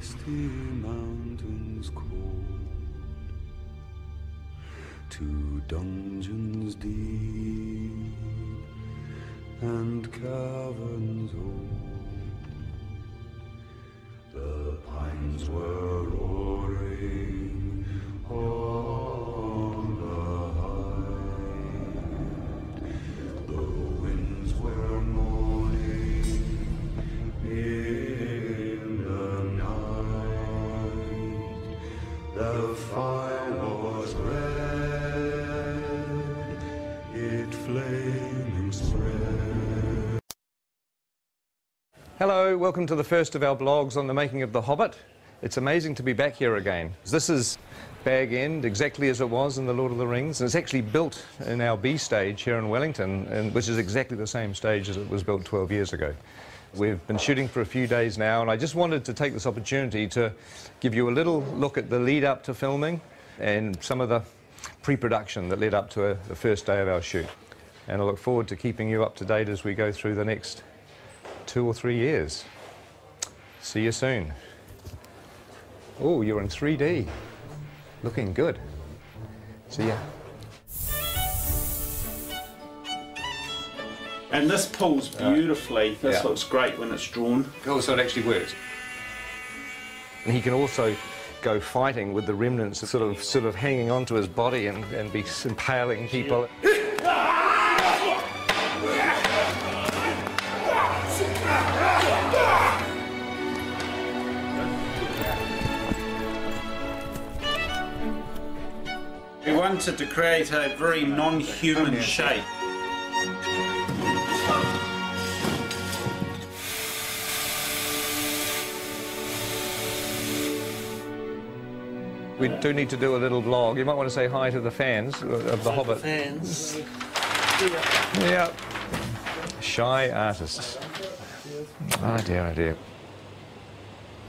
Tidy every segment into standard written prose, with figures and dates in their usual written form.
misty mountains cold, to dungeons deep and caverns old. The pines were roaring on the height, the winds were moaning in the night. The fire was red, it flaming spread. Hello, welcome to the first of our blogs on the making of The Hobbit. It's amazing to be back here again. This is Bag End, exactly as it was in The Lord of the Rings, and it's actually built in our B stage here in Wellington, which is exactly the same stage as it was built 12 years ago. We've been shooting for a few days now, and I just wanted to take this opportunity to give you a little look at the lead up to filming and some of the pre-production that led up to the first day of our shoot. And I look forward to keeping you up to date as we go through the next 2 or 3 years. See you soon. Oh, you're in 3D. Looking good. See ya. And this pulls beautifully. This looks great when it's drawn. Oh, so it actually works. And he can also go fighting with the remnants sort of hanging onto his body and be impaling people. We wanted to create a very non-human shape. We do need to do a little vlog. You might want to say hi to the fans of The Hobbit. Fans. Yeah. Shy artists. Oh dear, oh dear.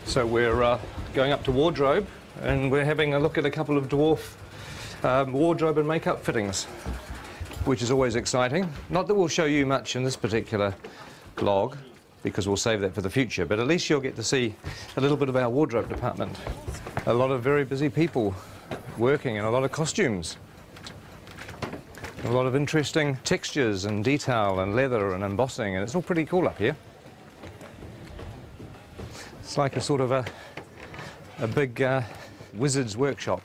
So we're going up to wardrobe, and we're having a look at a couple of dwarf wardrobe and makeup fittings, which is always exciting. Not that we'll show you much in this particular vlog, because we'll save that for the future, but at least you'll get to see a little bit of our wardrobe department. A lot of very busy people working in a lot of costumes. A lot of interesting textures and detail and leather and embossing, and it's all pretty cool up here. It's like a sort of a big wizard's workshop.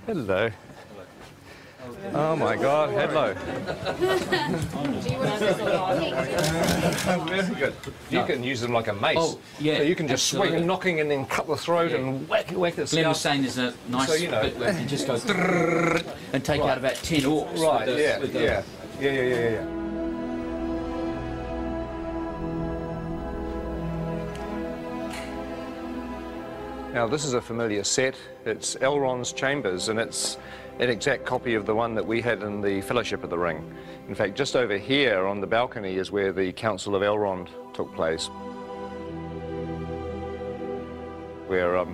Hello. Oh my God, hello. Very good. You can use them like a mace. Oh, yeah. So you can just absolutely. swing knocking and then cut the throat and whack it. Glenn was saying there's a nice So, you know. bit where you can just go and take out about 10 orcs. Right, with the, yeah. Now this is a familiar set. It's Elrond's chambers, and it's an exact copy of the one that we had in the Fellowship of the Ring. In fact, just over here on the balcony is where the Council of Elrond took place, where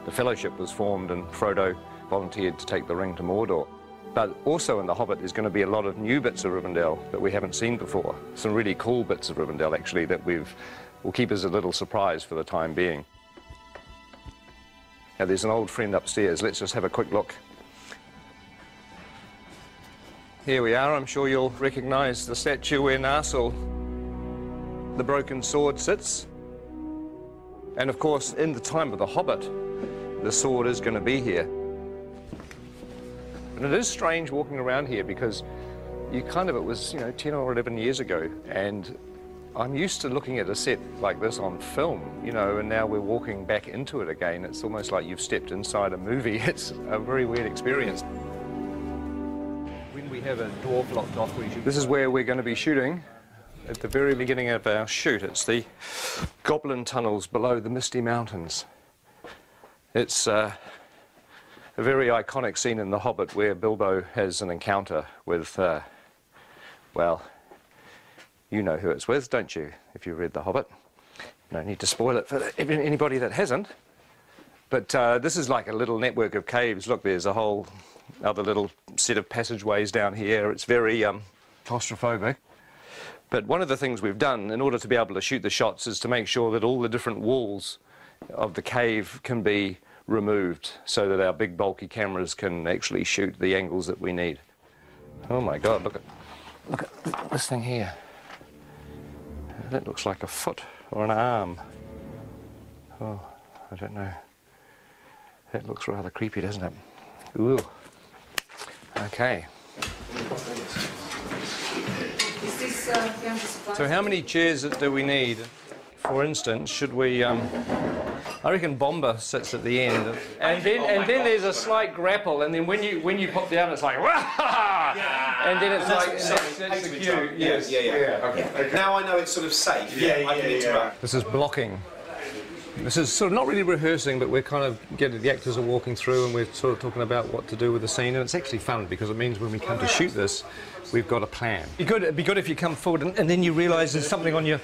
the Fellowship was formed and Frodo volunteered to take the ring to Mordor. But also in The Hobbit there's going to be a lot of new bits of Rivendell that we haven't seen before. Some really cool bits of Rivendell actually that we'll keep as a little surprise for the time being. Now there's an old friend upstairs. Let's just have a quick look. Here we are. I'm sure you'll recognise the statue where Narsil, the broken sword, sits. And of course, in the time of The Hobbit, the sword is going to be here. And it is strange walking around here because it was, 10 or 11 years ago, and I'm used to looking at a set like this on film, and now we're walking back into it again. It's almost like you've stepped inside a movie. It's a very weird experience. When we have a dwarf locked off, this is where we're going to be shooting at the very beginning of our shoot. It's the goblin tunnels below the Misty Mountains. It's a very iconic scene in The Hobbit where Bilbo has an encounter with, well, you know who it's with, don't you, if you read The Hobbit? No need to spoil it for anybody that hasn't. But this is like a little network of caves. Look, there's a whole other little set of passageways down here. It's very claustrophobic. But one of the things we've done in order to be able to shoot the shots is to make sure that all the different walls of the cave can be removed so that our big bulky cameras can actually shoot the angles that we need. Oh my God, look at this thing here. That looks like a foot or an arm. Oh, I don't know. That looks rather creepy, doesn't it? Ooh. Okay. So how many chairs do we need? For instance, should we, I reckon Bomber sits at the end, and then there's a slight grapple, and then when you pop down, it's like, wah! And then it's that's the cue. Yes. Yeah. Okay. Now I know it's sort of safe. I can interrupt. This is blocking. This is sort of not really rehearsing, but we're kind of the actors are walking through, and we're sort of talking about what to do with the scene, and it's actually fun because it means when we come to shoot this, we've got a plan. It'd be good if you come forward and then you realise there's something on your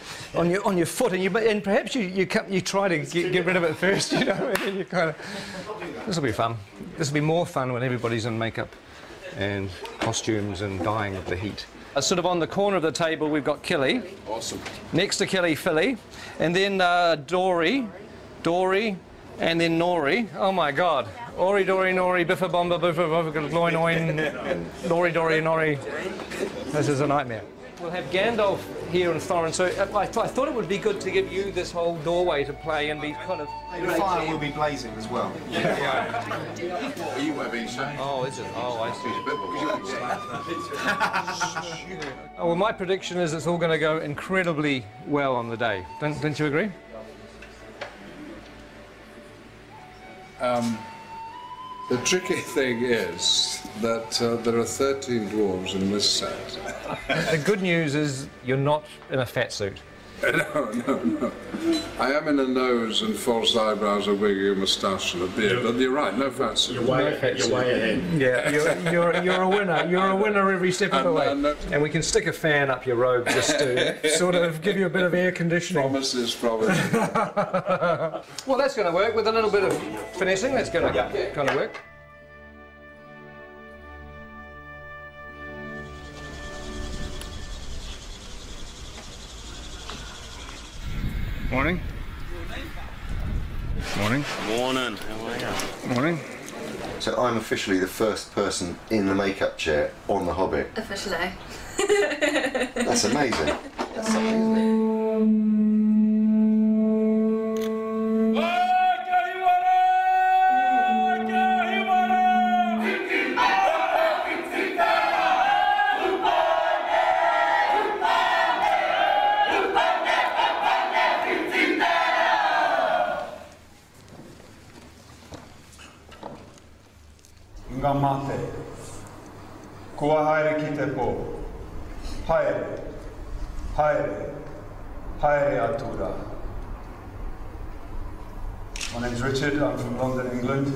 foot, and perhaps you try to get rid of it first, you know, and then you kind of. This will be fun. This will be more fun when everybody's in makeup and costumes and dying of the heat. Sort of on the corner of the table, we've got Killy. Awesome. Next to Killy, Philly, and then Dory, and then Nori. Oh my God. Ori, Dory, Nori, Biffa, Bomba, Biffa, Gloin, Nori, Dory, Nori. This is a nightmare. We'll have Gandalf here and Thorin, so I thought it would be good to give you this whole doorway to play and be kind of... The fire will be blazing as well. Are you webbing, sir? Oh, is it? Oh, I see. Oh, well, my prediction is it's all going to go incredibly well on the day. Don't you agree? The tricky thing is that there are 13 dwarves in this set. The good news is you're not in a fat suit. No. I am in a nose and false eyebrows, a wig, a moustache and a beard, but you're right, no fat suit. You're way ahead. Yeah, you're a winner. You're a winner every step of the way. And we can stick a fan up your robe just to sort of give you a bit of air conditioning. Promises. Well, that's going to work with a little bit of finessing. That's going to kind of work. Morning. Morning. Morning. How are you? Morning. So I'm officially the first person in the makeup chair on The Hobbit. Officially. That's amazing. That's amazing. Ngā mate, kua haere ki te pō, haere, haere, haere atura. My name's Richard, I'm from London, England.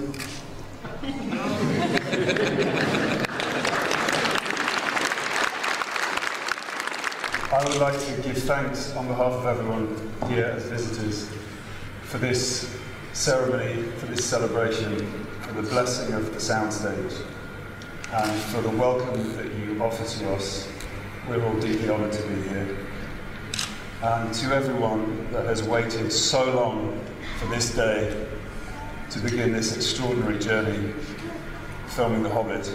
I would like to give thanks on behalf of everyone here as visitors for this ceremony, for this celebration, for the blessing of the soundstage, and for the welcome that you offer to us. We're all deeply honoured to be here. And to everyone that has waited so long for this day to begin this extraordinary journey filming The Hobbit,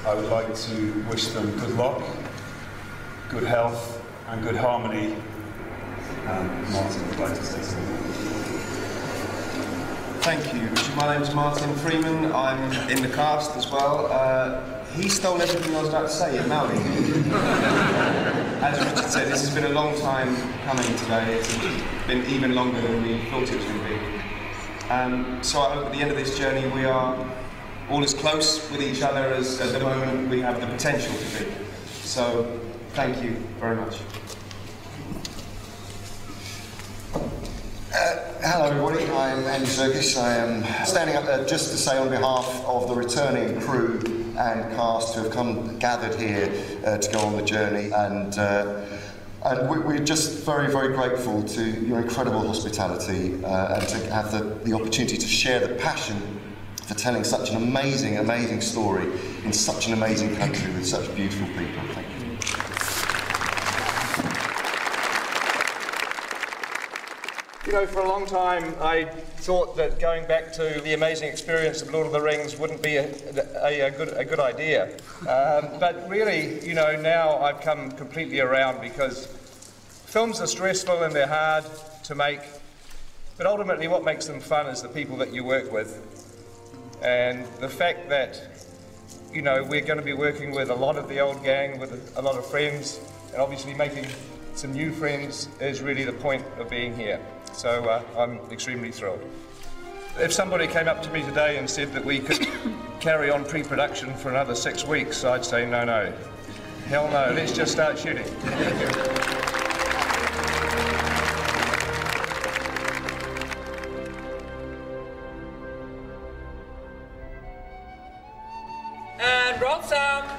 I would like to wish them good luck, good health and good harmony. And Martin would like to say something. Thank you, Richard. My name's Martin Freeman. I'm in the cast as well. He stole everything I was about to say in Maori. As Richard said, this has been a long time coming today. It's been even longer than we thought it was going to be. So I hope at the end of this journey we are all as close with each other as at the moment we have the potential to be. So thank you very much. Hello everybody, I'm Andy Serkis. I am standing up there just to say on behalf of the returning crew and cast who have gathered here to go on the journey, and we're just very, very grateful to your incredible hospitality and to have the opportunity to share the passion for telling such an amazing, amazing story in such an amazing country with such beautiful people. Thank you. You know, for a long time I thought that going back to the amazing experience of Lord of the Rings wouldn't be a good idea. But really, you know, now I've come completely around, because films are stressful and they're hard to make, but ultimately what makes them fun is the people that you work with. And the fact that, you know, we're going to be working with a lot of the old gang, with a lot of friends, and obviously making some new friends is really the point of being here. So I'm extremely thrilled. If somebody came up to me today and said that we could carry on pre-production for another 6 weeks, I'd say no, no. Hell no, let's just start shooting. And roll sound.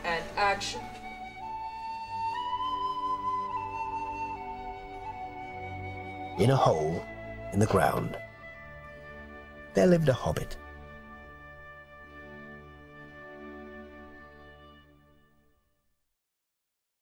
And action. In a hole in the ground, there lived a hobbit.